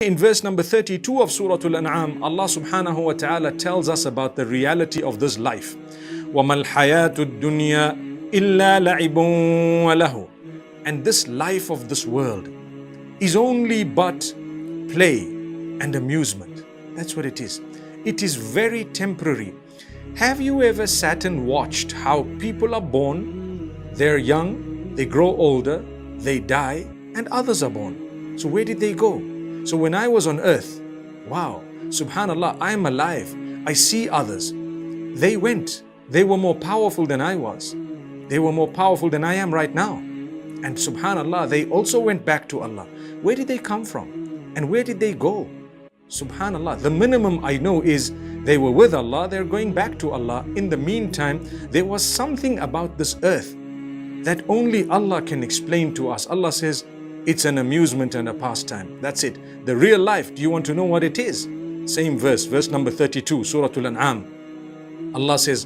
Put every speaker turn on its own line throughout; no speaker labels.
In verse number 32 of Surah Al-An'am, Allah subhanahu wa ta'ala tells us about the reality of this life. وَمَا الْحَيَاةُ الدُّنْيَا إِلَّا لَعِبٌ وَلَهُ. And this life of this world is only but play and amusement. That's what it is. It is very temporary. Have you ever sat and watched how people are born, they're young, they grow older, they die, and others are born? So where did they go? So when I was on earth, wow, subhanallah, I am alive. I see others. They went. They were more powerful than I was. They were more powerful than I am right now. And subhanallah, they also went back to Allah. Where did they come from? And where did they go? Subhanallah, the minimum I know is they were with Allah, they're going back to Allah. In the meantime, there was something about this earth that only Allah can explain to us. Allah says, it's an amusement and a pastime. That's it. The real life, do you want to know what it is? Same verse, verse number 32, Surah Al-An'am. Allah says,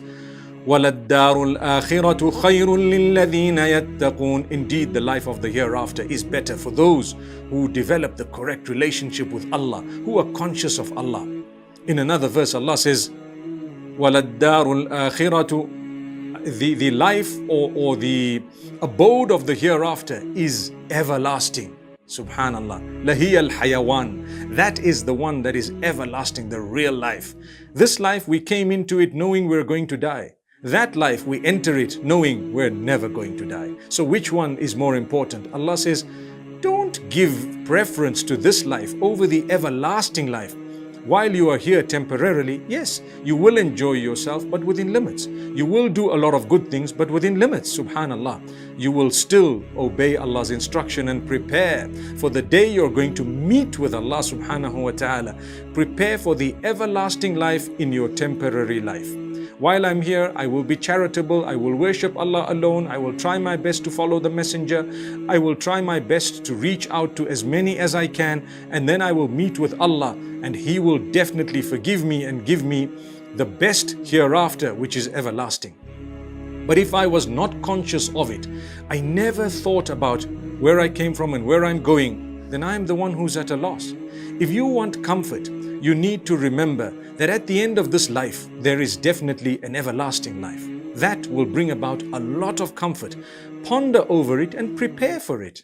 وَلَلدَّارُ الْآخِرَةُ خَيْرٌ لِلَّذِينَ يَتَّقُونَ. Indeed, the life of the hereafter is better for those who develop the correct relationship with Allah, who are conscious of Allah. In another verse, Allah says, وَلَلدَّارُ الْآخِرَةُ. The life or the abode of the hereafter is everlasting. Subhanallah. Lahiya al-hayawan. That is the one that is everlasting, the real life. This life, we came into it knowing we're going to die. That life, we enter it knowing we're never going to die. So which one is more important? Allah says, don't give preference to this life over the everlasting life. While you are here temporarily, yes, you will enjoy yourself, but within limits. You will do a lot of good things, but within limits, subhanallah. You will still obey Allah's instruction and prepare for the day you're going to meet with Allah subhanahu wa ta'ala. Prepare for the everlasting life in your temporary life. While I'm here, I will be charitable, I will worship Allah alone, I will try my best to follow the messenger, I will try my best to reach out to as many as I can, and then I will meet with Allah, and He will definitely forgive me and give me the best hereafter, which is everlasting. But if I was not conscious of it, I never thought about where I came from and where I'm going, then I'm the one who's at a loss. If you want comfort, you need to remember that at the end of this life, there is definitely an everlasting life. That will bring about a lot of comfort. Ponder over it and prepare for it.